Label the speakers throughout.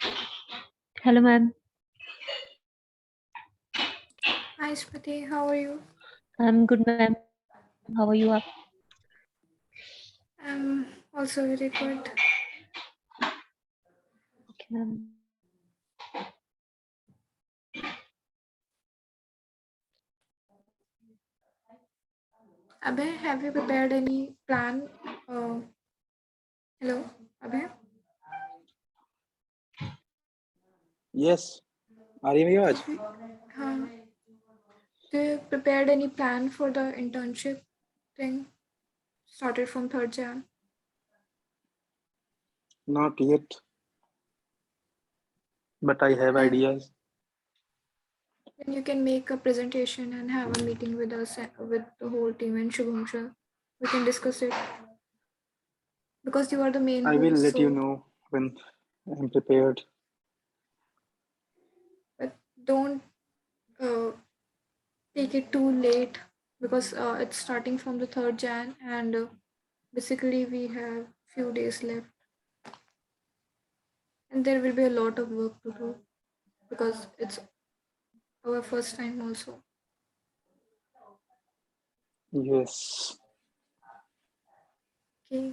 Speaker 1: Hello, ma'am.
Speaker 2: Hi, Smriti. How are you?
Speaker 1: I'm good, ma'am. How are you up?
Speaker 2: I'm also very good.
Speaker 1: Okay, ma'am.
Speaker 2: Abhay, have you prepared any plan? Hello, Abhay.
Speaker 3: Yes आ रही है मेरी आवाज
Speaker 2: हाँ. Do you prepared any plan for the internship thing? Started from 3rd Jan.
Speaker 3: Not yet but I have
Speaker 2: Then,
Speaker 3: ideas
Speaker 2: then you can make a presentation and have a meeting with us with the whole team and Shubham sir. We can discuss it because you are the main
Speaker 3: I will
Speaker 2: host.
Speaker 3: Let you
Speaker 2: So,
Speaker 3: know when I am prepared
Speaker 2: but don't uh, take it too late because it's starting from the 3rd Jan and basically we have few days left and there will be a lot of work to do because it's our first time also.
Speaker 3: Yes
Speaker 2: Okay.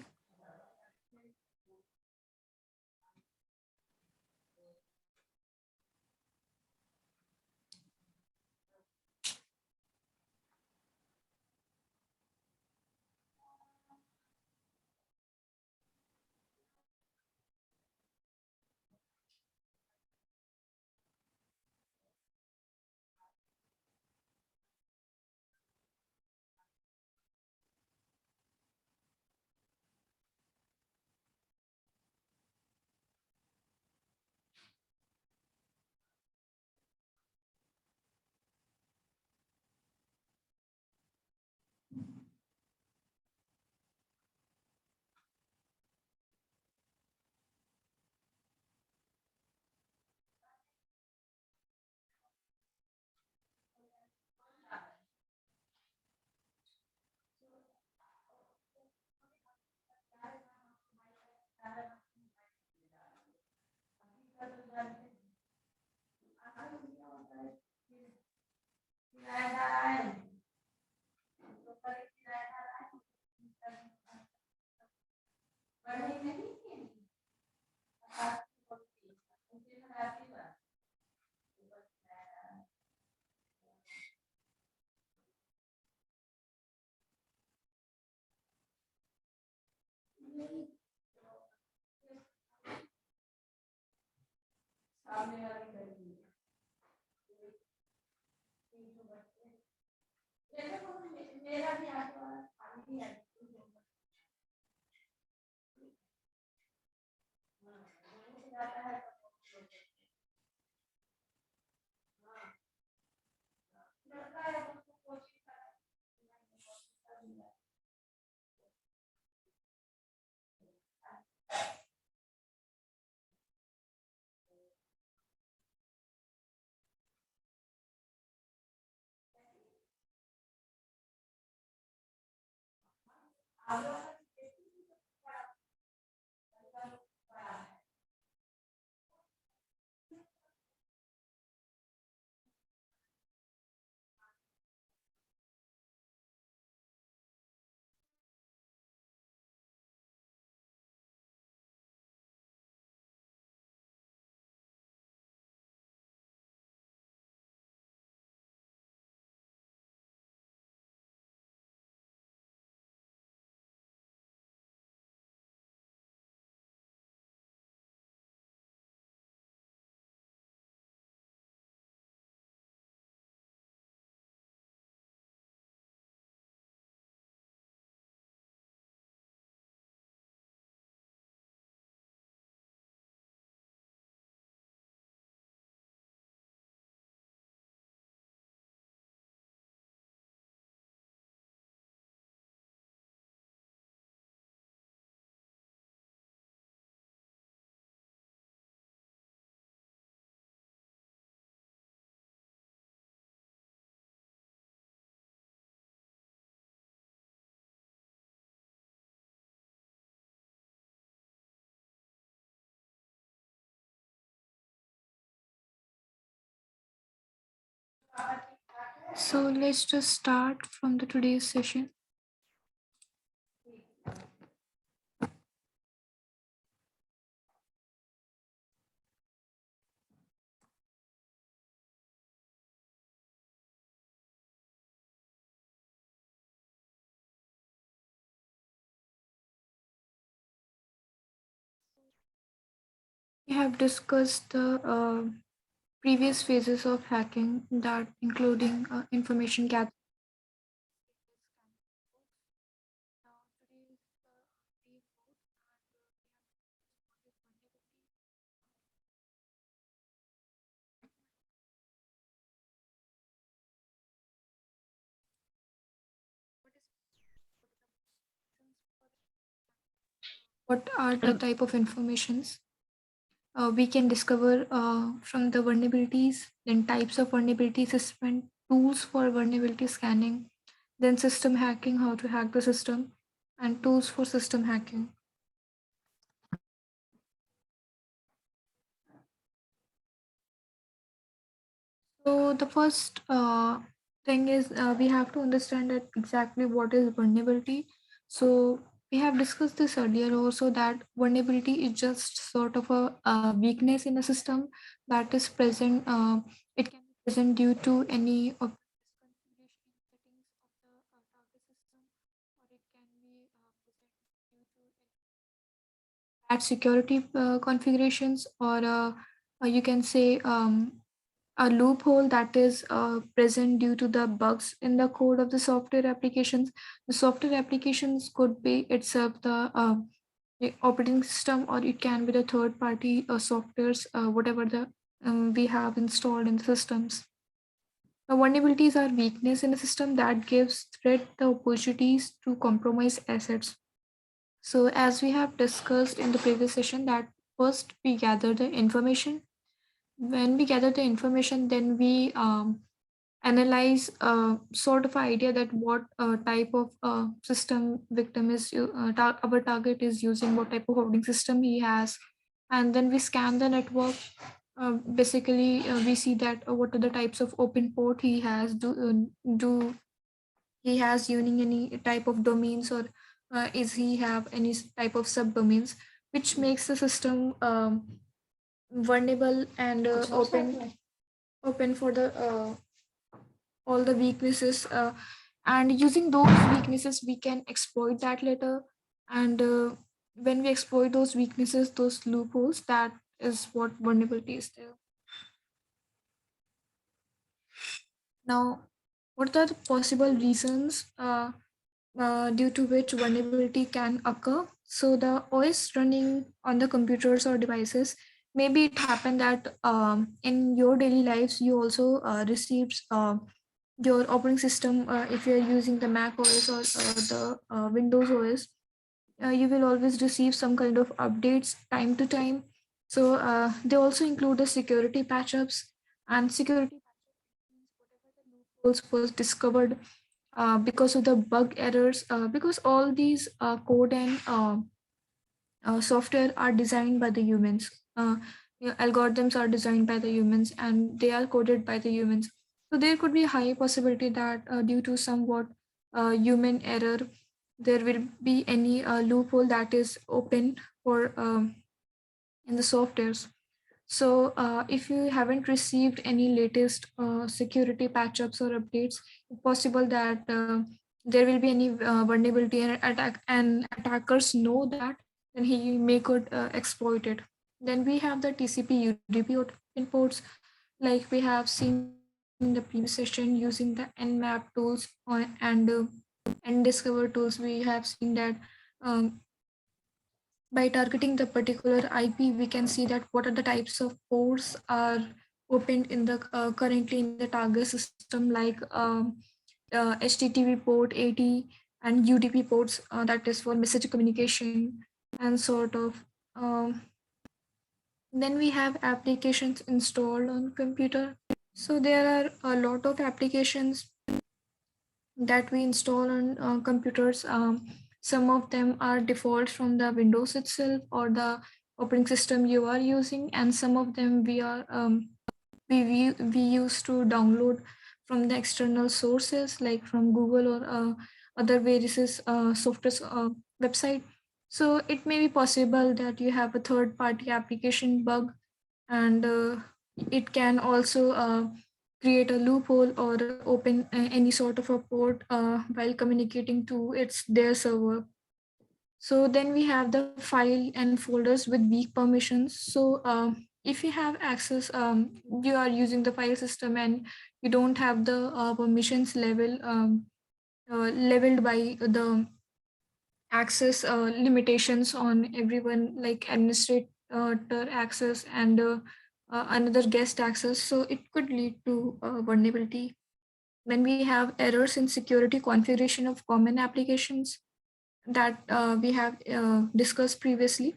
Speaker 2: So let's just start from the today's session. We have discussed the previous phases of hacking, that including information gathering. Now today is day 4, and we have vulnerability. What are the type of informations we can discover from the vulnerabilities, then types of vulnerability assessment, tools for vulnerability scanning, then system hacking, how to hack the system, and tools for system hacking. So the first thing is we have to understand that exactly what is vulnerability. So we have discussed this earlier also, that vulnerability is just sort of a weakness in a system that is present. It can be present due to any of the misconfiguration settings of the target system, or it can be present due to bad security configurations, or you can say a loophole that is present due to the bugs in the code of the software applications. The software applications could be itself the operating system, or it can be the third party softwares, whatever the we have installed in the systems. The vulnerabilities are weakness in a system that gives threat the opportunities to compromise assets. So as we have discussed in the previous session, that first we gather the information. When we gather the information, then we analyze sort of idea that what type of system victim is our target is using, what type of operating system he has, and then we scan the network. Basically, we see that what are the types of open port he has. Do he has using any type of domains, or is he have any type of subdomains, which makes the system vulnerable and open for the all the weaknesses, and using those weaknesses we can exploit that later. And when we exploit those weaknesses, those loopholes, that is what vulnerability is there. Now, what are the possible reasons due to which vulnerability can occur? So the OS running on the computers or devices, maybe it happened that in your daily lives you also received your operating system. If you are using the Mac OS or the Windows OS, you will always receive some kind of updates time to time. So they also include the security patch-ups, and security patch-ups means whatever the loopholes was discovered because of the bug errors, because all these code and software are designed by the humans. Algorithms are designed by the humans, and they are coded by the humans. So there could be a high possibility that due to somewhat human error, there will be any loophole that is open for in the softwares. So, if you haven't received any latest security patch-ups or updates, it's possible that there will be any vulnerability and attackers know that, then he may could exploit it. Then we have the TCP UDP imports, like we have seen in the previous session, using the Nmap tools and Discover tools. We have seen that um, by targeting the particular IP, we can see that what are the types of ports are opened in the currently in the target system, like HTTP port 80 and UDP ports, that is for message communication and sort of. Um, then we have applications installed on computer. So there are a lot of applications that we install on computers. Some of them are default from the Windows itself or the operating system you are using, and some of them we used to download from the external sources like from Google or other various software website. So it may be possible that you have a third party application bug, and it can also create a loophole or open any sort of a port while communicating to its their server. So then we have the file and folders with weak permissions. So if you have access, you are using the file system and you don't have the permissions leveled by the access limitations on everyone, like administrator access and another guest access. So it could lead to vulnerability. Then we have errors in security configuration of common applications that we have discussed previously,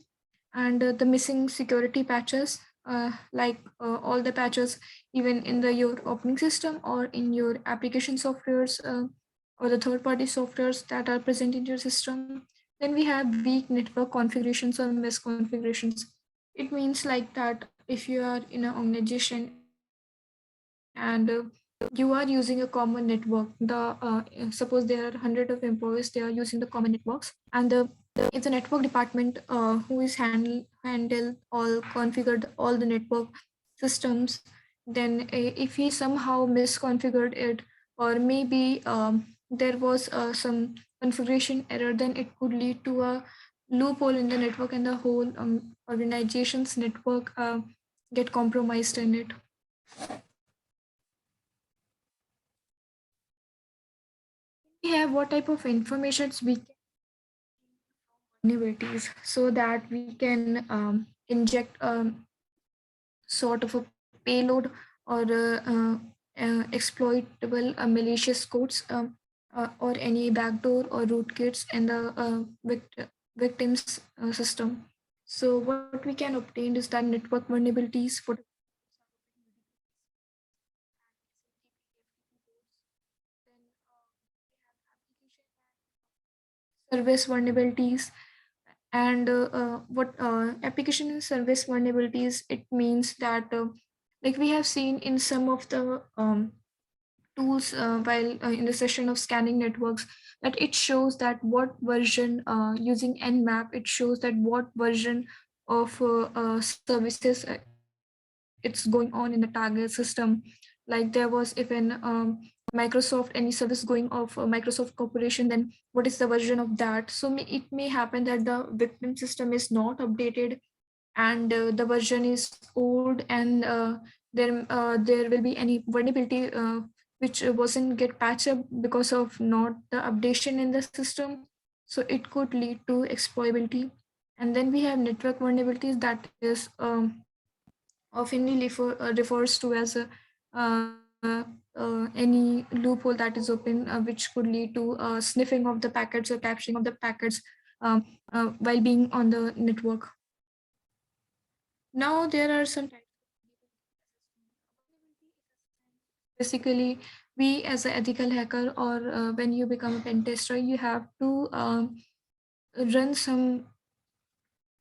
Speaker 2: and the missing security patches, all the patches, even in the your operating system or in your application softwares or the third party softwares that are present in your system. Then we have weak network configurations or misconfigurations. It means like that if you are in an organization and you are using a common network, suppose there are 100 of employees, they are using the common networks, and if the network department who is handle all configured all the network systems, then if he somehow misconfigured it, or maybe there was some configuration error, then it could lead to a loophole in the network, and the whole organization's network get compromised in it. We have what type of informations we can vulnerabilities, so that we can inject sort of a payload or exploitable malicious codes, or any backdoor or rootkits in the victim's system. So what we can obtain is that network vulnerabilities for service vulnerabilities. And what application and service vulnerabilities, it means that like we have seen in some of the tools while in the session of scanning networks, that it shows that what version, using nmap, it shows that what version of services it's going on in the target system. Like there was, if an Microsoft, any service going of Microsoft corporation, then what is the version of that. So it may happen that the victim system is not updated, and the version is old, and there will be any vulnerability which wasn't get patched up because of not the updation in the system. So it could lead to exploitability. And then we have network vulnerabilities, that is oftenly refers to as any loophole that is open, which could lead to sniffing of the packets or capturing of the packets while being on the network. Now there are some types basically. We as an ethical hacker, or when you become a pen tester, you have to run some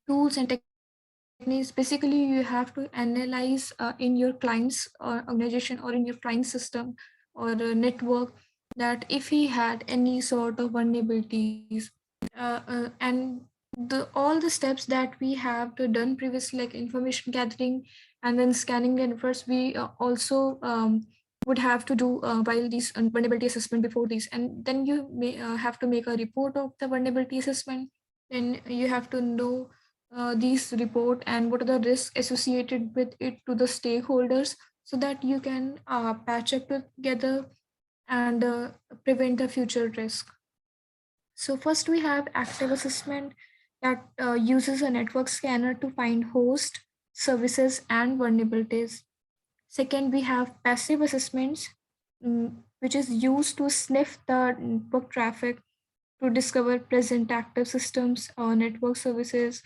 Speaker 2: tools and techniques. Basically, you have to analyze in your client's organization, or in your client system or network, that if he had any sort of vulnerabilities, and all the steps that we have to done previously, like information gathering and then scanning the networks, we also would have to do while these vulnerability assessment before these. And then you may have to make a report of the vulnerability assessment. Then you have to know these report and what are the risks associated with it to the stakeholders, so that you can patch up together and prevent the future risk. So first we have active assessment, that uses a network scanner to find host, services, and vulnerabilities. Second, we have passive assessments, which is used to sniff the network traffic to discover present active systems or network services,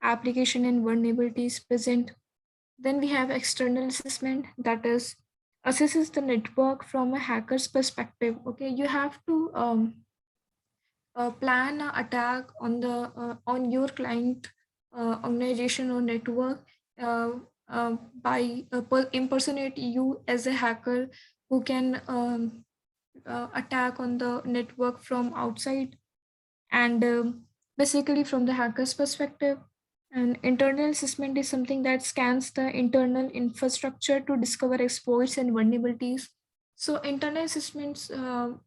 Speaker 2: application and vulnerabilities present. Then we have external assessment, that is assesses the network from a hacker's perspective. Okay, you have to plan an attack on your client organization or network uh, by impersonate you as a hacker, who can attack on the network from outside, and basically from the hacker's perspective. And internal assessment is something that scans the internal infrastructure to discover exploits and vulnerabilities. So internal assessments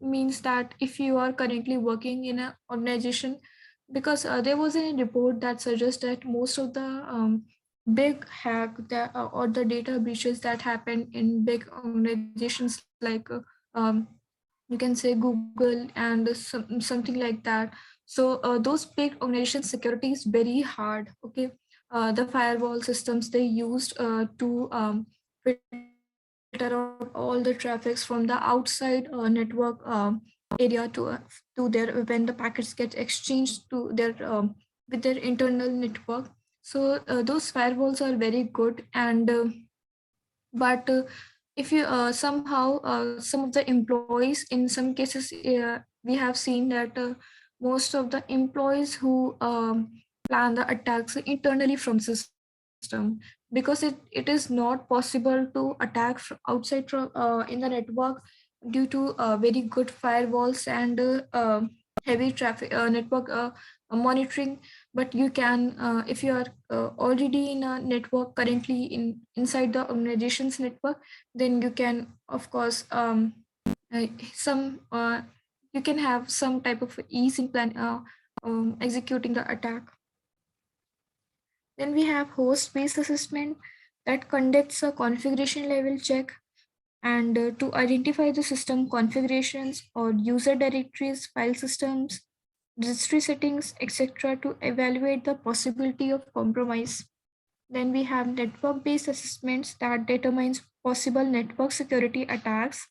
Speaker 2: means that if you are currently working in an organization, because there was a report that suggests that most of the big hack that, or the data breaches that happen in big organizations like um, you can say Google and something like that. So those big organization security is very hard. Okay, the firewall systems they used to filter out all the traffics from the outside network area to their when the packets get exchanged to their with their internal network. So those firewalls are very good, and but if you somehow some of the employees in some cases we have seen that most of the employees who plan the attacks internally from system, because it is not possible to attack outside from in the network due to very good firewalls and heavy traffic network monitoring. But you can if you are already in a network currently in inside the organization's network, then you can of course some you can have some type of ease in plan executing the attack. Then we have host based assessment that conducts a configuration level check, and to identify the system configurations or user directories, file systems, registry settings, etc., to evaluate the possibility of compromise. Then we have network-based assessments that determines possible network security attacks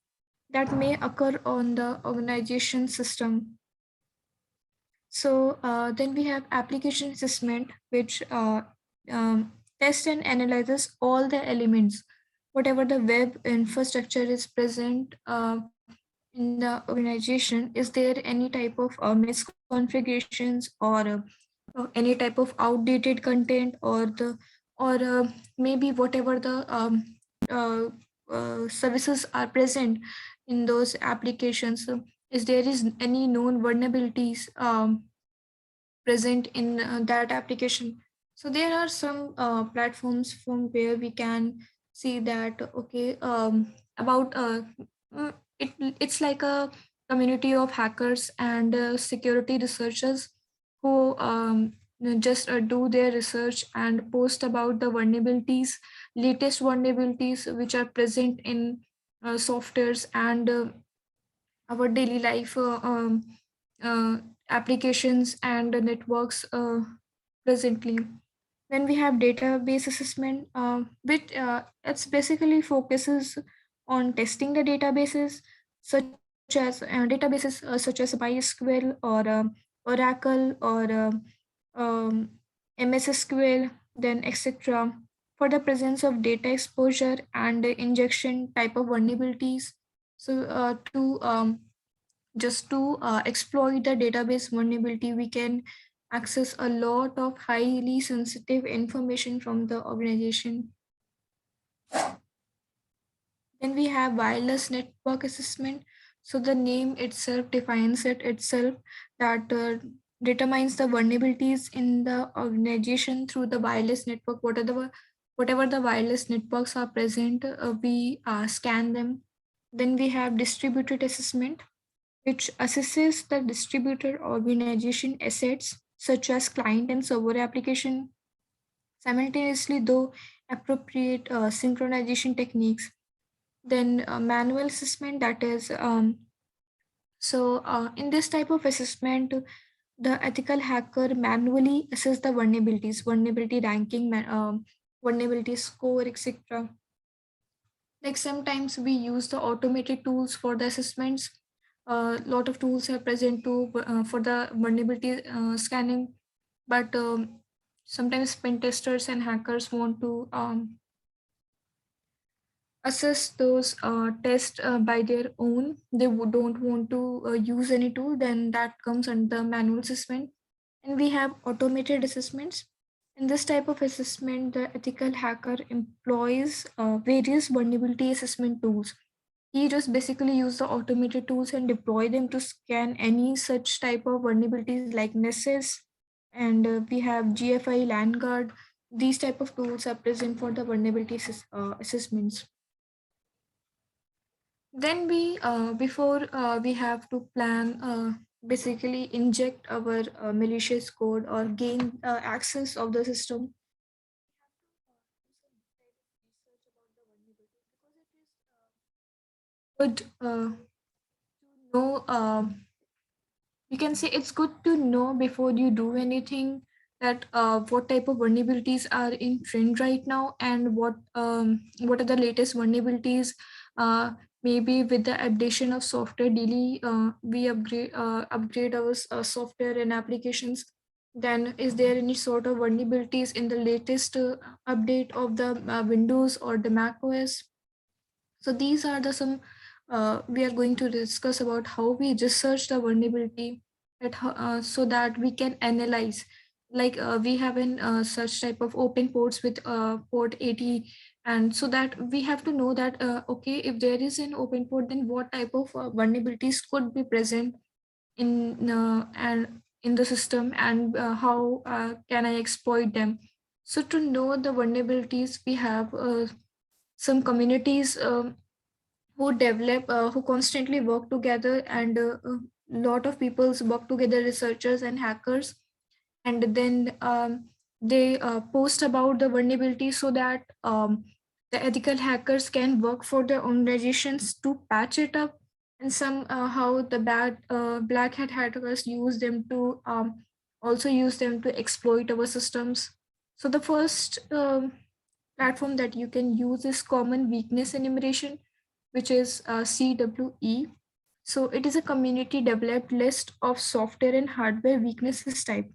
Speaker 2: that may occur on the organization system. So then we have application assessment, which tests and analyzes all the elements, whatever the web infrastructure is present in the organization. Is there any type of misconfigurations or any type of outdated content, or the or maybe whatever the uh, services are present in those applications, is there is any known vulnerabilities present in that application. So there are some platforms from where we can see that okay about it's like a community of hackers and security researchers who just do their research and post about the vulnerabilities, latest vulnerabilities which are present in softwares and our daily life uh, applications and networks presently. Then we have database assessment, which it's basically focuses on testing the databases, such as MySQL or Oracle or MS SQL, then etc. for the presence of data exposure and injection type of vulnerabilities. So just to exploit the database vulnerability, we can access a lot of highly sensitive information from the organization. Then we have wireless network assessment. So the name itself defines it itself that determines the vulnerabilities in the organization through the wireless network. Whatever the wireless networks are present, we scan them. Then we have distributed assessment, which assesses the distributor organization assets such as client and server application, simultaneously though appropriate synchronization techniques. Then manual assessment, that is in this type of assessment, the ethical hacker manually assess the vulnerabilities, vulnerability ranking, vulnerability score, etc. Like sometimes we use the automated tools for the assessments. A lot of tools are present to for the vulnerability scanning, but sometimes pen testers and hackers want to assess those tests by their own. They don't want to use any tool, then that comes under manual assessment. And we have automated assessments. In this type of assessment, the ethical hacker employs various vulnerability assessment tools he just basically use the automated tools and deploy them to scan any such type of vulnerabilities like Nessus, and we have GFI LandGuard. These type of tools are present for the vulnerability assessments. Then we before we have to plan basically inject our malicious code or gain access of the system. Good know you can say it's good to know before you do anything that what type of vulnerabilities are in trend right now, and what are the latest vulnerabilities. Maybe with the addition of software daily, we upgrade our software and applications. Then is there any sort of vulnerabilities in the latest update of the Windows or the Mac OS? So these are the some we are going to discuss about how we research the vulnerability, so that we can analyze. Like we have an such type of open ports with port 80, and so that we have to know that okay, if there is an open port, then what type of vulnerabilities could be present in the system, and how can I exploit them. So to know the vulnerabilities, we have some communities who develop who constantly work together, and a lot of people work together, researchers and hackers, and then they post about the vulnerability, so that the ethical hackers can work for their organizations to patch it up, and some how the bad black hat hackers use them to also use them to exploit our systems. So the first platform that you can use is common weakness enumeration, which is CWE. So it is a community developed list of software and hardware weaknesses type.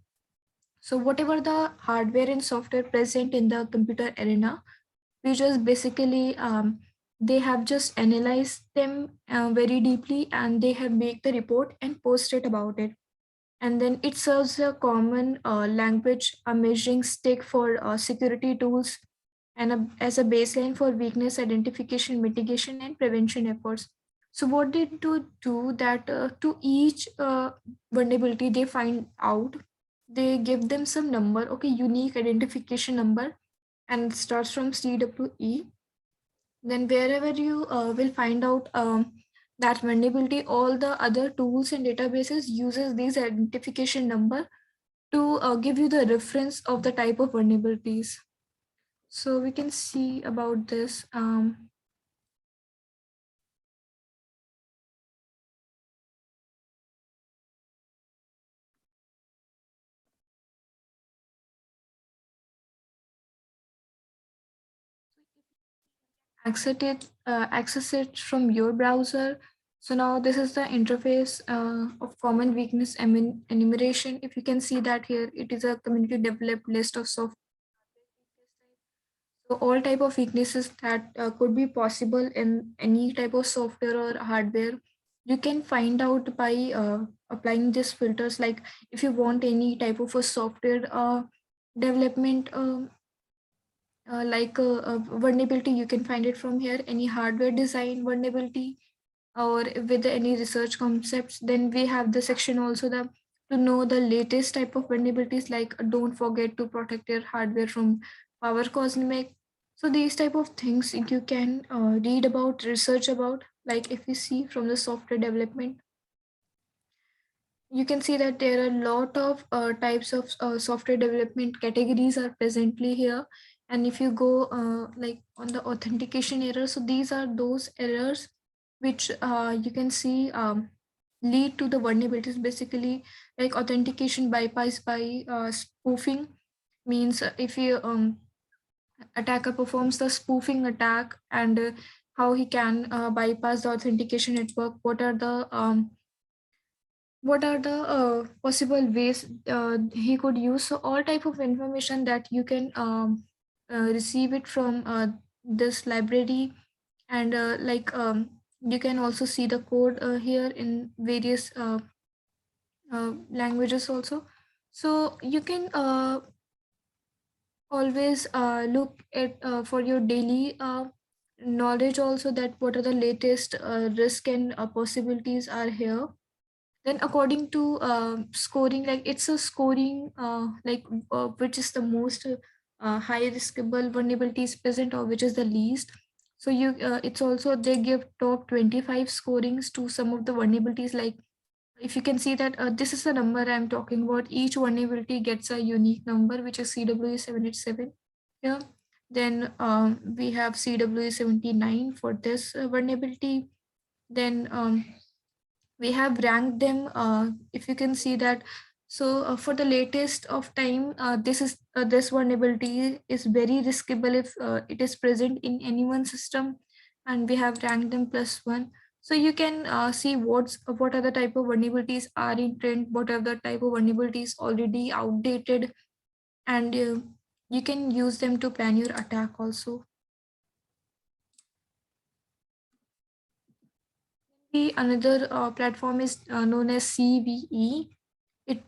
Speaker 2: So whatever the hardware and software present in the computer arena, we just basically they have just analyzed them very deeply, and they have made the report and posted about it. And then it serves a common language, a measuring stick for security tools, and as a baseline for weakness identification, mitigation, and prevention efforts. So what they do that to each vulnerability they find out, they give them some number, okay, unique identification number, and it starts from CWE. Then wherever you will find out that vulnerability, all the other tools and databases uses these identification number to give you the reference of the type of vulnerabilities. So we can see about this. Access it from your browser. So now this is the interface of common weakness enumeration. If you can see that here, it is a community developed list of software. So all type of weaknesses that could be possible in any type of software or hardware, you can find out by applying these filters. Like if you want any type of a software development, like a vulnerability, you can find it from here. Any hardware design vulnerability, or with any research concepts, then we have the section also the to know the latest type of vulnerabilities, like don't forget to protect your hardware from power cosmic. So these type of things you can read about, research about. Like if you see from the software development, you can see that there are a lot of types of software development categories are presently here. And if you go like on the authentication errors, so these are those errors which you can see lead to the vulnerabilities, basically. Like authentication bypass by spoofing means if you attacker performs the spoofing attack, and how he can bypass the authentication network, what are the possible ways he could use. So all type of information that you can receive it from this library. And you can also see the code here in various languages also. So you can always look at for your daily knowledge also that what are the latest risk and possibilities are here. Then according to scoring, like it's a scoring which is the most high riskable vulnerabilities present or which is the least. So you it's also they give top 25 scorings to some of the vulnerabilities. Like if you can see that this is the number I'm talking about, each vulnerability gets a unique number which is CW787 here. Then we have CW79 for this vulnerability. Then we have ranked them, if you can see that. So for the latest of time, this vulnerability is very riskable if it is present in anyone's system, and we have ranked them +1. So you can see what are the type of vulnerabilities are in trend, what are the type of vulnerabilities already outdated, and you can use them to plan your attack also. Another platform is known as CVE. It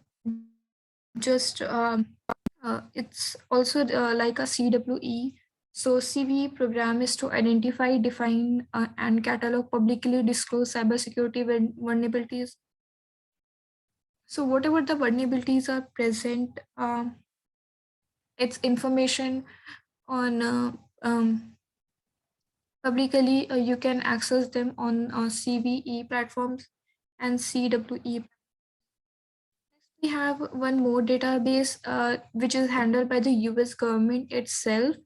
Speaker 2: just it's also like a CWE. So CVE program is to identify, define, and catalog publicly disclose cybersecurity vulnerabilities. So whatever the vulnerabilities are present, it's information on publicly. You can access them on CVE platforms and CWE. We have one more database which is handled by the US government itself.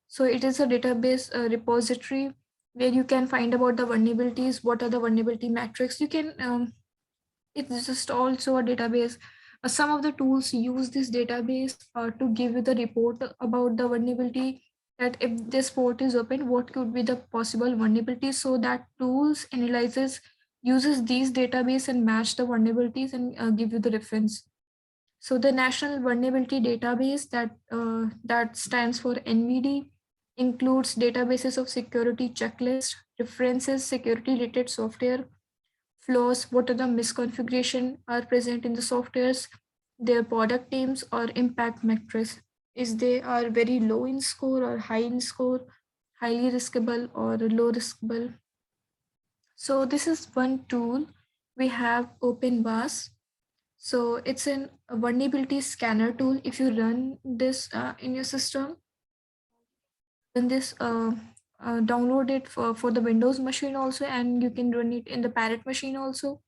Speaker 2: So it is a database repository where you can find about the vulnerabilities, what are the vulnerability metrics. You can it's just also a database. Some of the tools use this database to give you the report about the vulnerability, that if this port is open, what could be the possible vulnerabilities. So that tools analyzes uses these database and match the vulnerabilities and give you the reference. So the National Vulnerability Database, that stands for NVD, includes databases of security checklists, references, security related software, flaws, what are the misconfiguration are present in the softwares, their product names or impact metrics. Is they are very low in score or high in score, highly riskable or low riskable. So this is one tool. We have OpenVAS. So it's a vulnerability scanner tool. If you run this in your system, then this download it for the Windows machine also, and you can run it in the Parrot machine also.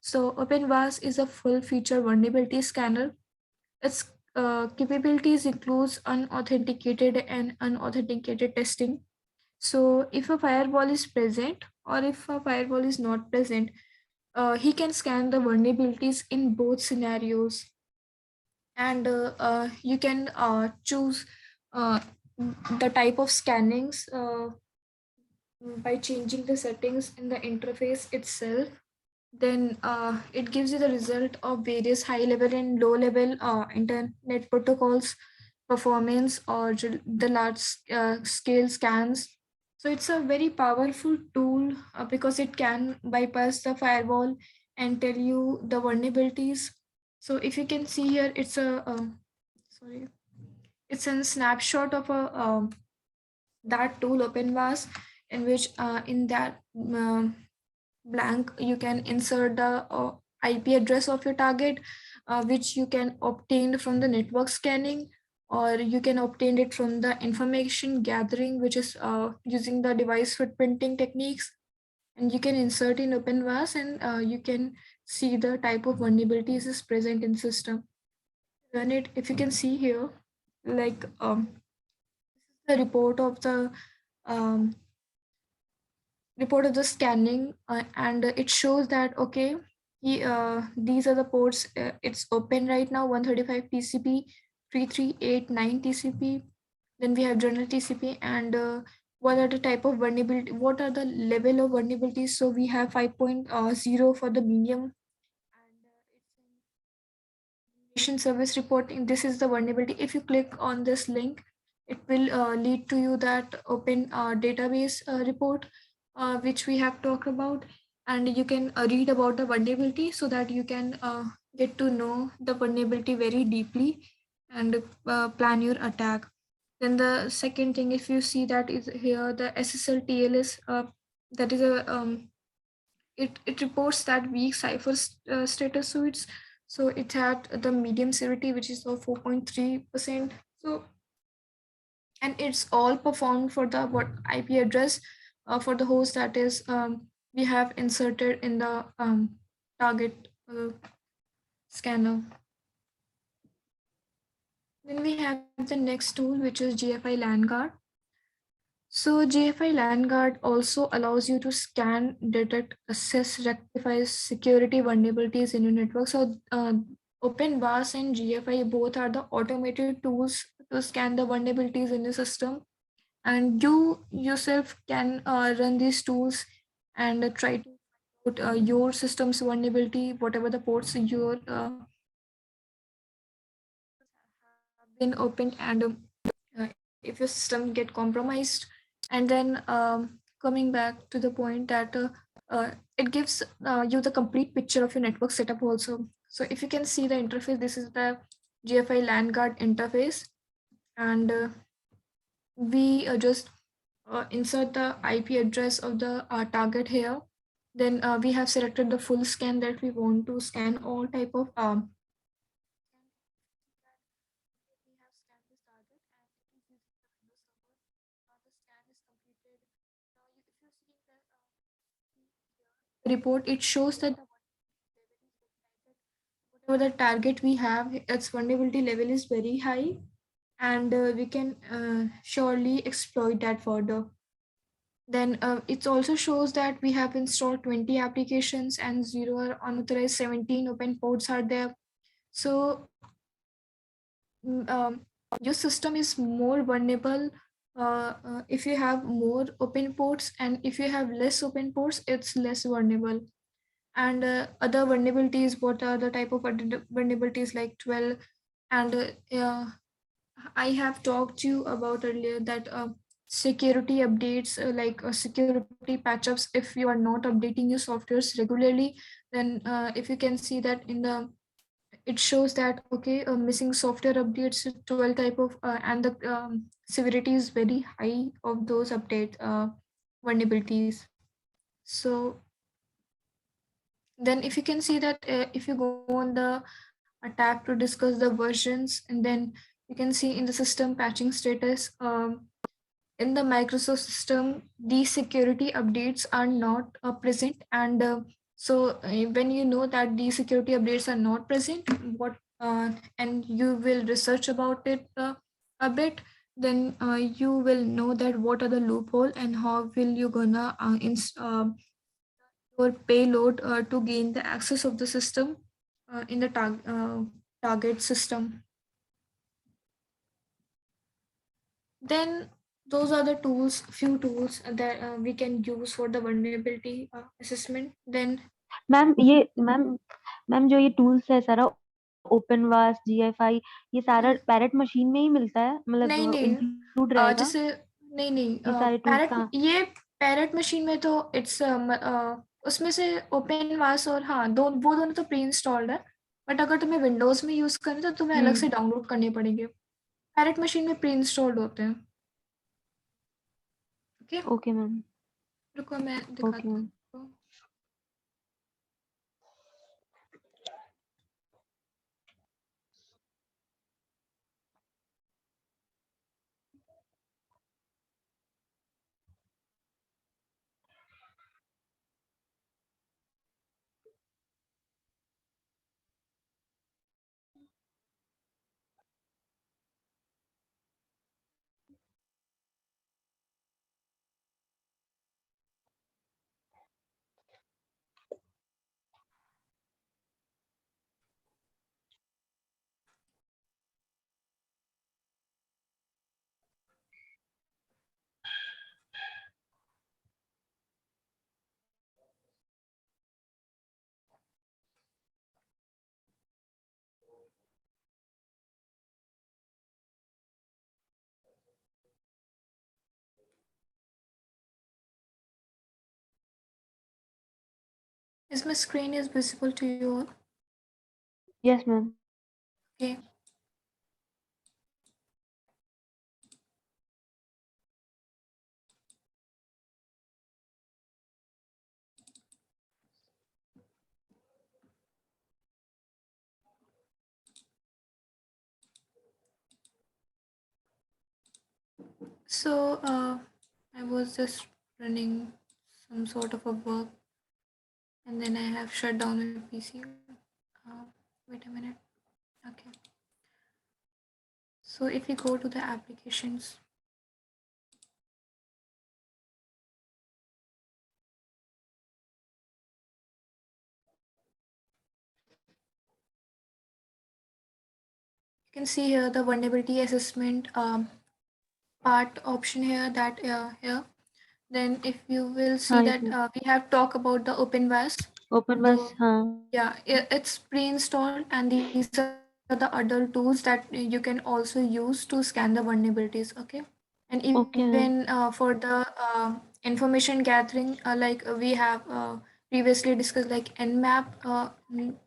Speaker 2: So OpenVAS is a full-feature vulnerability scanner. Its capabilities includes unauthenticated and unauthenticated testing. So if a firewall is present or if a firewall is not present, he can scan the vulnerabilities in both scenarios, and you can choose uh, the type of scannings by changing the settings in the interface itself. Then it gives you the result of various high level and low level internet protocols performance or the large scale scans. So it's a very powerful tool because it can bypass the firewall and tell you the vulnerabilities. So if you can see here, it's a sorry, it's a snapshot of a that tool OpenVAS, in which in that blank you can insert the IP address of your target, which you can obtain from the network scanning, or you can obtain it from the information gathering, which is using the device footprinting techniques. And you can insert in OpenVAS, and you can see the type of vulnerabilities is present in system. Run it. If you can see here, like the um, report of the scanning, and it shows that okay, these are the ports. It's open right now: 135 TCP, 3389 TCP. Then we have general TCP, and what are the type of vulnerability? What are the level of vulnerabilities? So we have 5.0 for the medium, and it's service reporting. This is the vulnerability. If you click on this link, it will lead to you that open database report, which we have talked about, and you can read about the vulnerability so that you can get to know the vulnerability very deeply and plan your attack. Then the second thing, if you see that is here, the SSL TLS, that is a it reports that weak cipher status suites. So it had the medium severity, which is of 4.3%. So and it's all performed for the what IP address for the host that is we have inserted in the target scanner. Then we have the next tool, which is GFI LAN guard. So GFI LAN guard also allows you to scan, detect, assess, rectify security vulnerabilities in your network. So OpenVAS and GFI both are the automated tools to scan the vulnerabilities in the system, and you yourself can run these tools and try to put your system's vulnerability, whatever the ports your have been opened, and if your system get compromised. And then coming back to the point that it gives you the complete picture of your network setup also. So if you can see the interface, this is the GFI LAN guard interface, and we just insert the IP address of the target here. Then we have selected the full scan that we want to scan all type of we have scanned this target and it is using the Windows server. The scan is completed. Now, if you're seeing the report, it shows that the whatever the target we have, its vulnerability level is very high, and we can surely exploit that further. Then it also shows that we have installed 20 applications and zero or unauthorized 17 open ports are there. So your system is more vulnerable if you have more open ports, and if you have less open ports, it's less vulnerable. And other vulnerabilities, what are the type of vulnerabilities like 12, and I have talked to you about earlier that security updates, like security patchups, if you are not updating your softwares regularly, then if you can see that in the it shows that okay, missing software updates 12 type of and the severity is very high of those update vulnerabilities. So then if you can see that if you go on the tab to discuss the versions, and then you can see in the system patching status, in the Microsoft system, these security updates are not present. And when you know that these security updates are not present, what and you will research about it a bit, then you will know that what are the loophole and how will you gonna your payload to gain the access of the system in the target system. Then those are the tools, few tools that we can use for the vulnerability assessment. Then
Speaker 1: ma'am जो ये tools है सारा ओपनवास जीएफआई ये सारा parrot machine में ही मिलता है मतलब
Speaker 2: नहीं नहीं
Speaker 1: इंक्लूड रहेगा
Speaker 2: जैसे नहीं नहीं
Speaker 1: ये सारे टूल्स
Speaker 2: पैरेट
Speaker 1: कहाँ
Speaker 2: ये पैरेट मशीन में तो इट्स उसमें से ओपन वास और हाँ दो वो दोनों तो प्री इंस्टॉल्ड है, बट अगर तुम्हें विंडोज में यूज करना है तो तुम्हें अलग से डाउनलोड करनी पड़ेगी। पैरेट मशीन में प्री इंस्टॉल्ड होते हैं। ओके
Speaker 1: ओके मैम
Speaker 2: रुको मैं
Speaker 1: ओके
Speaker 2: दिखाती
Speaker 1: मैम
Speaker 2: हूँ। Is my screen is visible to you all?
Speaker 1: Yes ma'am
Speaker 2: Okay. So I was just running some sort of a work, and then I have shut down my PC. Wait a minute. Okay. So if we go to the applications, you can see here the vulnerability assessment part option here. That here. Then if you will see
Speaker 1: हाँ
Speaker 2: that
Speaker 1: इसमें
Speaker 2: we have talked about the OpenVAS.
Speaker 1: Open बस
Speaker 2: So
Speaker 1: हाँ
Speaker 2: yeah, it's pre-installed, and these are the other tools that you can also use to scan the vulnerabilities. Okay, and even
Speaker 1: okay
Speaker 2: for
Speaker 1: ma'am
Speaker 2: the information gathering, we have previously discussed, like Nmap.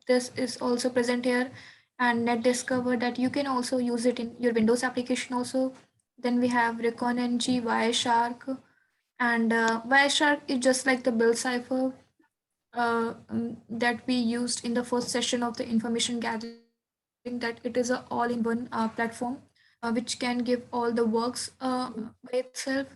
Speaker 2: This is also present here, and NetDiscover, that you can also use it in your Windows application also. Then we have ReconNG, Wireshark, and Wireshark is just like the Bill cipher that we used in the first session of the information gathering, that it is a all-in-one platform which can give all the works by itself.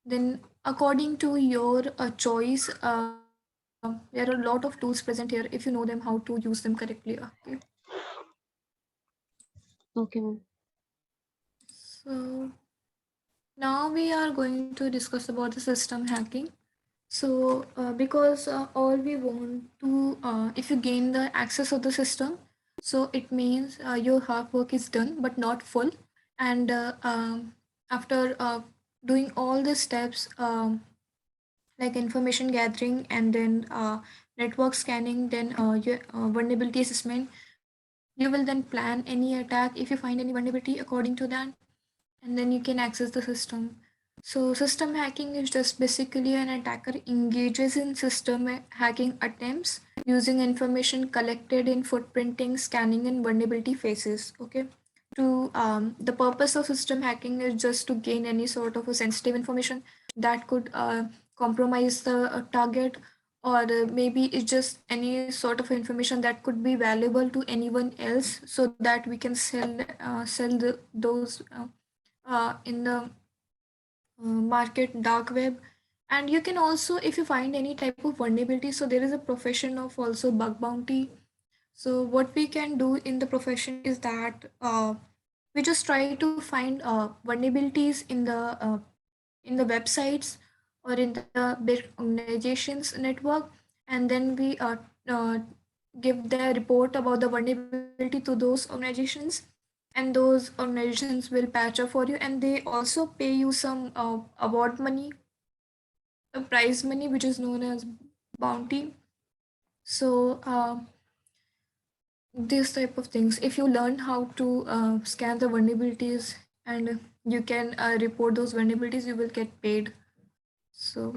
Speaker 2: Then according to your choice, there are a lot of tools present here if you know them how to use them correctly. Okay.
Speaker 1: Okay ma'am
Speaker 2: So now we are going to discuss about the system hacking. So, because all we want to, if you gain the access of the system, so it means your hard work is done, but not full. And after doing all the steps, like information gathering, and then network scanning, then your vulnerability assessment, you will then plan any attack if you find any vulnerability according to that, and then you can access the system. So, system hacking is just basically an attacker engages in system hacking attempts using information collected in footprinting, scanning, and vulnerability phases. Okay. The purpose of system hacking is just to gain any sort of a sensitive information that could compromise the target, or maybe it's just any sort of information that could be valuable to anyone else, so that we can sell those in the market dark web. And you can also, if you find any type of vulnerability, so there is a profession of also bug bounty. So what we can do in the profession is that we just try to find vulnerabilities in the websites or in the big organizations network, and then we uh, give their report about the vulnerability to those organizations, and those organizations will patch up for you, and they also pay you some award money, prize money, which is known as bounty. So these type of things, if you learn how to scan the vulnerabilities, and you can report those vulnerabilities, you will get paid. So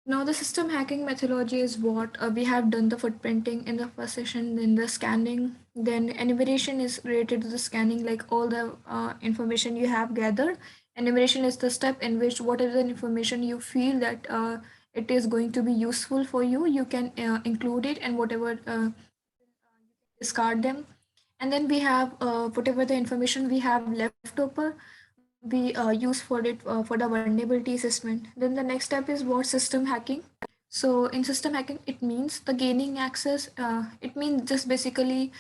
Speaker 2: now the system hacking methodology is what we have done the footprinting in the first session, then the scanning, then enumeration is related to the scanning, like all the information you have gathered. Enumeration is the step in which whatever the information you feel that it is going to be useful for you, you can include it, and whatever discard them. And then we have whatever the information we have left over, we use for the vulnerability assessment. Then the next step is what system hacking. So in system hacking, it means the gaining access. It means just basically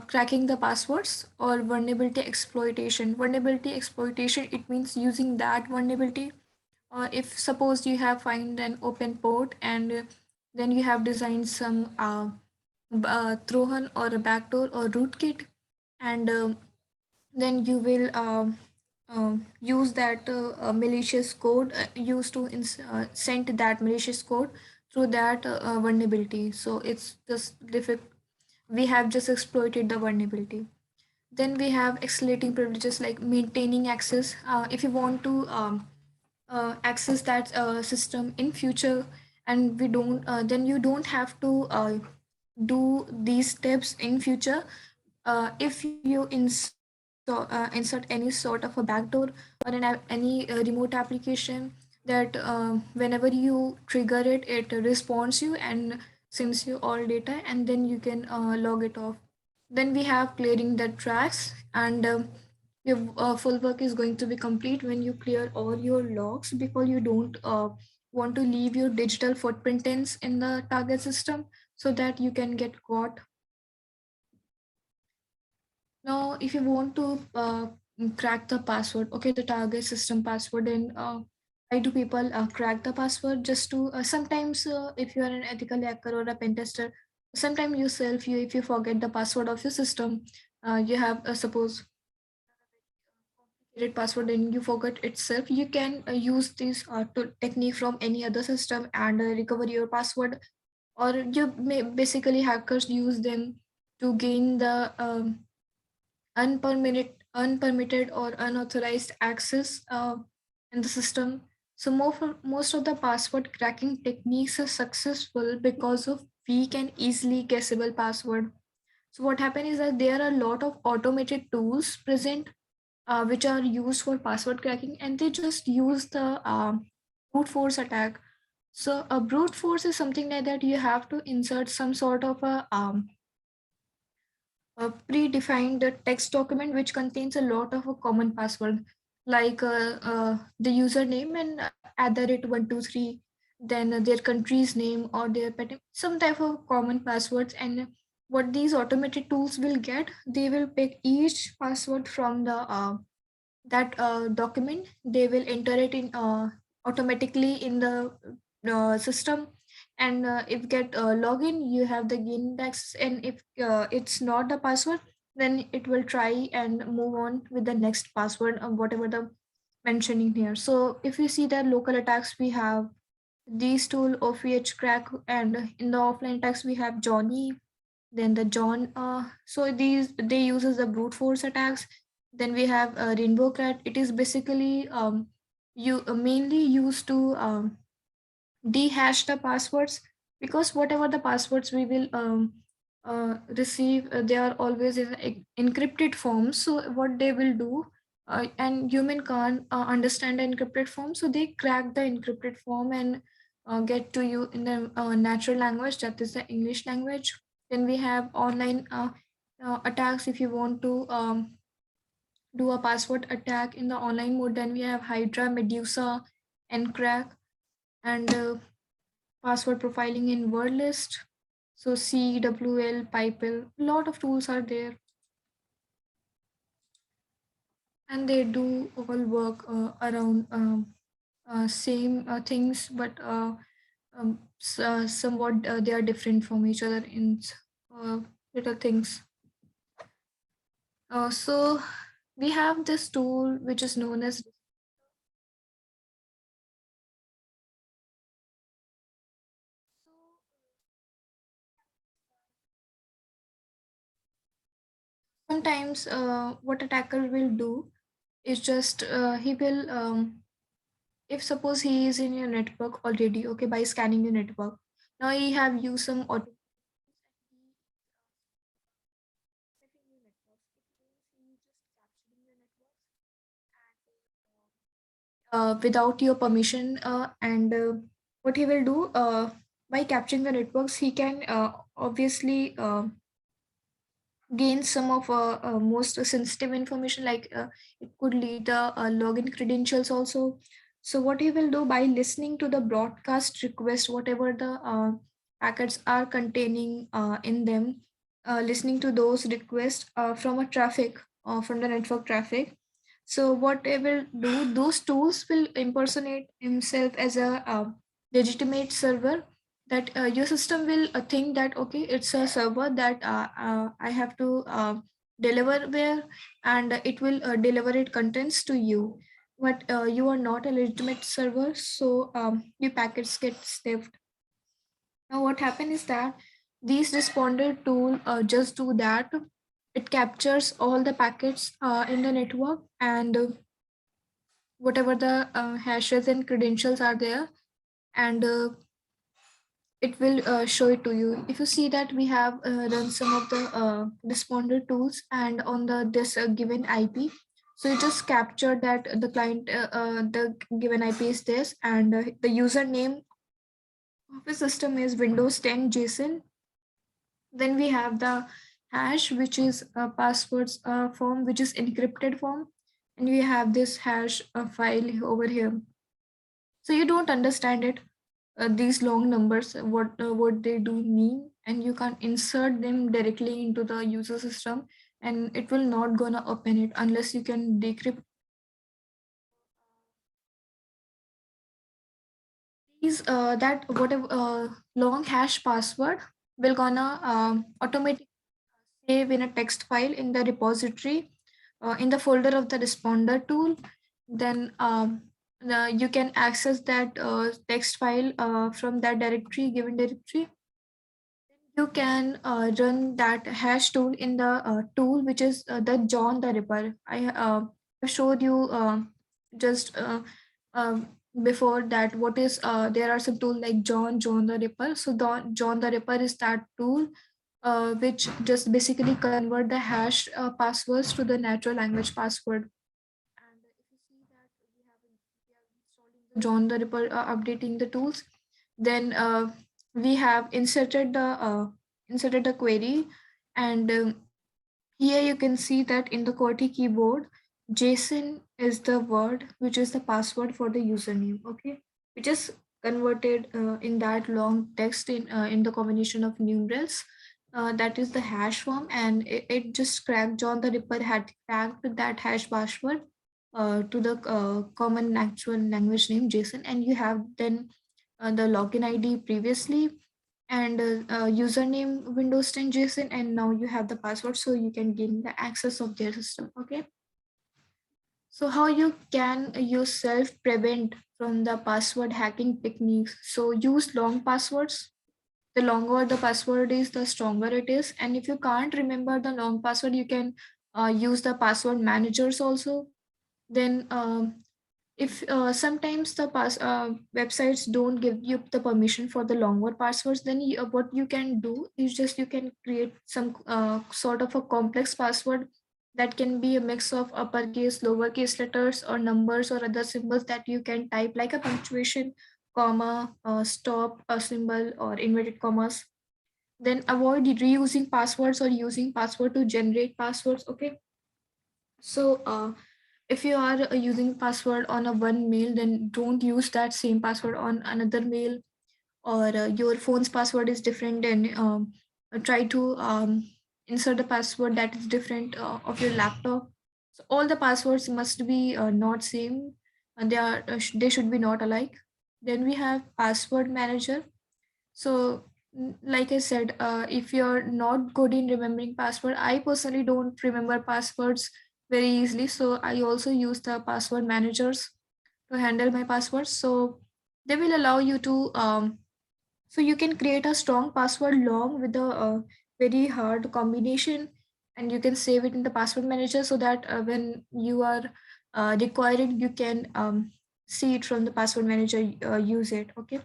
Speaker 2: cracking the passwords, or vulnerability exploitation. Vulnerability exploitation, it means using that vulnerability. If suppose you have find an open port, and then you have designed some Trojan or a backdoor or rootkit, and then you will use that malicious code used to send that malicious code through that vulnerability. So it's just we have just exploited the vulnerability. Then we have escalating privileges, like maintaining access. If you want to access that system in future, and we don't then you don't have to do these steps in future. If you insert any sort of a backdoor, or any remote application, that whenever you trigger it, it responds you and sends you all data, and then you can log it off. Then we have clearing the tracks, and Your full work is going to be complete when you clear all your logs, because you don't want to leave your digital footprints in the target system so that you can get caught. Now, if you want to crack the password, okay, the target system password, then why do people crack the password? Just to sometimes, if you are an ethical hacker or a pen tester, sometimes yourself, you if you forget the password of your system, you have suppose complicated password and you forget itself, you can use this technique from any other system and recover your password. Or you may basically hackers use them to gain the unpermitted or unauthorized access in the system. So most of the password cracking techniques are successful because of weak and easily guessable password. So what happens is that there are a lot of automated tools present which are used for password cracking, and they just use the brute force attack. So a brute force is something like that you have to insert some sort of a predefined text document which contains a lot of a common password, like the username and @123, then their country's name or their pet name, some type of common passwords. And what these automated tools will get, they will pick each password from the that document. They will enter it in automatically in the system, and if get login, you have the index, and if it's not the password, then it will try and move on with the next password or whatever the mentioning here. So if you see the local attacks, we have these tool OVH crack, and in the offline attacks we have Johnny, then the John. So these they uses the brute force attacks. Then we have Rainbow Cat. It is basically you mainly used to dehash the passwords, because whatever the passwords we will receive, they are always in encrypted form. So what they will do, and human can't understand the encrypted form, so they crack the encrypted form and get to you in the natural language, that is the English language. Then we have online attacks. If you want to do a password attack in the online mode, then we have Hydra, Medusa, and Crack, and password profiling in word list. So CWL, Pipel, a lot of tools are there, and they do all work around same things, but somewhat they are different from each other in uh, little things. So we have this tool which is known as, sometimes what attacker will do is just he will if suppose he is in your network already, okay, by scanning the network, now he have used some auto without your permission, and what he will do, by capturing the networks, he can obviously gain some of most sensitive information, like it could lead the login credentials also. So what he will do, by listening to the broadcast request, whatever the packets are containing in them, listening to those requests from a traffic, from the network traffic. So what they will do, those tools will impersonate himself as a legitimate server, that your system will think that okay, it's a server that I have to deliver where, and it will deliver it contents to you, but you are not a legitimate server, so your packets get sniffed. Now what happens is that these responder tool just do that. It captures all the packets in the network, and whatever the hashes and credentials are there, and it will show it to you. If you see that we have run some of the responder tools, and on the this given IP, so you just capture that the client, the given IP is this, and the username of the system is Windows 10 JSON. Then we have the hash, which is a passwords form, which is encrypted form. and we have this hash file over here. So you don't understand it, these long numbers, what they do mean, and you can insert them directly into the user system, and it will not gonna open it unless you can decrypt these. That whatever long hash password will gonna automatically save in a text file in the repository, in the folder of the responder tool. Then you can access that text file from that directory, given directory. You can run that hash tool in the tool which is the John the Ripper. I showed you just before that what is there are some tool like John the Ripper. So John the Ripper is that tool which just basically convert the hash passwords to the natural language password. And if you see that we have installing the John the Ripper, updating the tools, then we have inserted the query, and here you can see that in the QWERTY keyboard, JSON is the word which is the password for the username. Okay, we just converted in that long text in the combination of numerals. That is the hash form, and it just cracked. John the Ripper had cracked that hash password to the common natural language name JSON, and you have then the login ID previously, and username Windows 10 JSON, and now you have the password, so you can gain the access of their system. Okay, so how you can yourself prevent from the password hacking techniques? So use long passwords. The longer the password is, the stronger it is, and if you can't remember the long password, you can use the password managers also. Then if sometimes the websites don't give you the permission for the longer passwords, then what you can do is just you can create some sort of a complex password that can be a mix of uppercase, lowercase letters, or numbers, or other symbols that you can type, like a punctuation, comma, stop, a symbol, or inverted commas. Then avoid reusing passwords or using password to generate passwords. Okay, so if you are using password on a one mail, then don't use that same password on another mail, or your phone's password is different, then try to insert the password that is different of your laptop. So all the passwords must be not same, and they should be not alike. Then we have password manager. So, like I said, if you're not good in remembering password, I personally don't remember passwords very easily. So I also use the password managers to handle my passwords. So they will allow you to, so you can create a strong password long with a very hard combination, and you can save it in the password manager, so that when you are required, you can see it from the password manager, use it. Okay,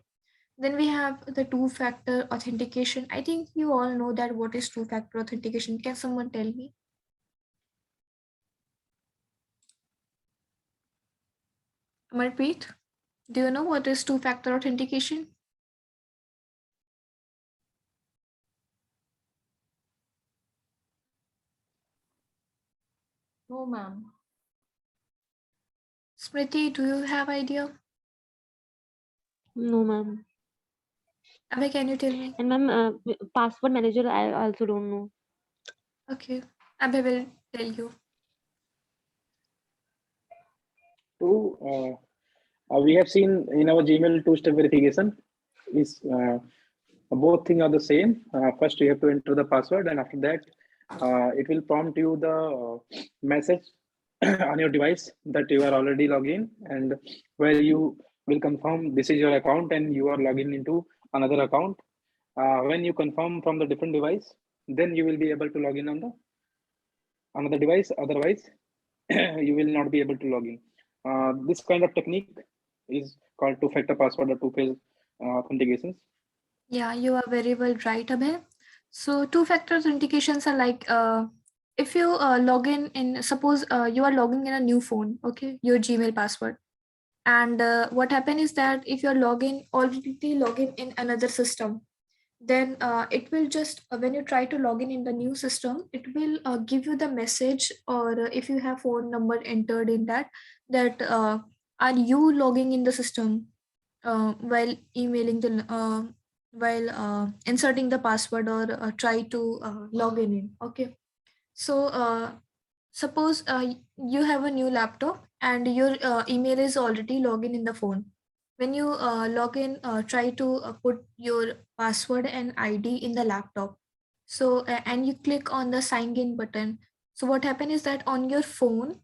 Speaker 2: then we have the two-factor authentication. I think you all know that what is two-factor authentication. Can someone tell me? Amarpreet, do you know what is two-factor authentication?
Speaker 4: No, ma'am.
Speaker 2: Smriti, do you have idea?
Speaker 1: No, ma'am.
Speaker 2: Abhay, can you tell me?
Speaker 1: And ma'am, password manager, I also don't know.
Speaker 2: Okay, Abhay will tell you.
Speaker 3: So, we have seen in our Gmail two-step verification is both things are the same. First, you have to enter the password, and after that, it will prompt you the message on your device that you are already logged in, and where you will confirm this is your account and you are logging into another account. When you confirm from the different device, then you will be able to log in on the another device. Otherwise, you will not be able to log in. This kind of technique is called two-factor password or two-phase authentications.
Speaker 2: Yeah, you are very well right, Abhay. So two-factor authentications are like, if you log in, suppose you are logging in a new phone, okay, your Gmail password. And what happen is that if you're already logging in another system, then it will just when you try to log in the new system, it will give you the message, or if you have phone number entered in that, that are you logging in the system while emailing the while inserting the password, or try to log in. Okay, so suppose you have a new laptop and your email is already logged in the phone. When you log in, try to put your password and ID in the laptop. So and you click on the sign in button. So what happens is that on your phone,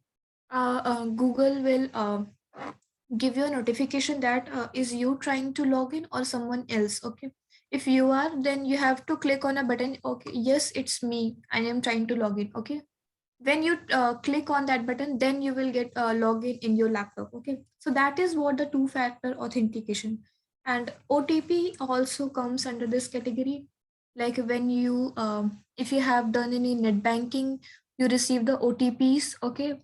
Speaker 2: Google will give you a notification that is you trying to log in or someone else. Okay, if you are, then you have to click on a button. Okay, yes, it's me, I am trying to log in. Okay, when you click on that button, then you will get login in your laptop. Okay, so that is what the two factor authentication. And OTP also comes under this category. Like when you if you have done any net banking, you receive the OTPs. Okay,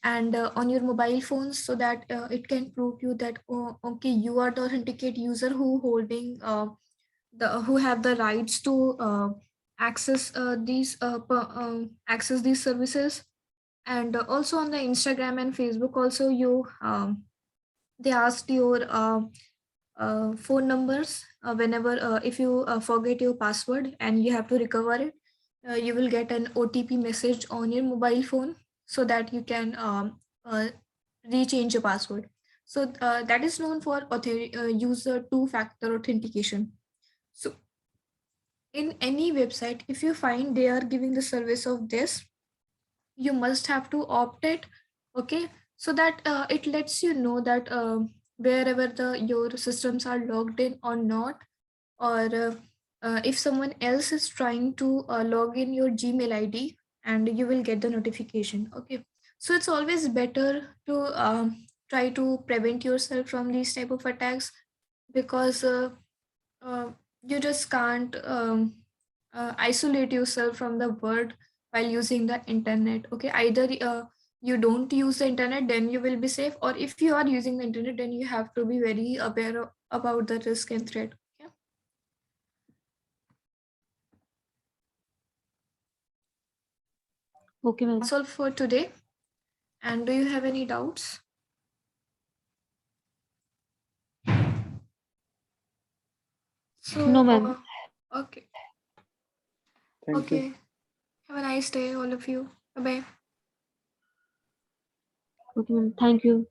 Speaker 2: and on your mobile phones, so that it can prove you that, oh, okay, you are the authenticate user who holding the who have the rights to access these services. And also on the Instagram and Facebook also, you they asked your phone numbers whenever if you forget your password and you have to recover it, you will get an OTP message on your mobile phone, so that you can rechange your password. So that is known for user two factor authentication. So in any website, if you find they are giving the service of this, you must have to opt it. Okay, so that it lets you know that wherever the your systems are logged in or not, or if someone else is trying to log in your Gmail ID, and you will get the notification. Okay, so it's always better to try to prevent yourself from these type of attacks, because you just can't isolate yourself from the world while using the internet. Okay, either you don't use the internet, then you will be safe, or if you are using the internet, then you have to be very aware about the risk and threat. Okay,
Speaker 1: Okay, ma'am.
Speaker 2: that's all for today. And do you have any doubts? So
Speaker 1: No, ma'am.
Speaker 2: okay.
Speaker 3: Thank you.
Speaker 2: Okay, have a nice day, all of you. Bye bye.
Speaker 1: Okay, ma'am. Thank you.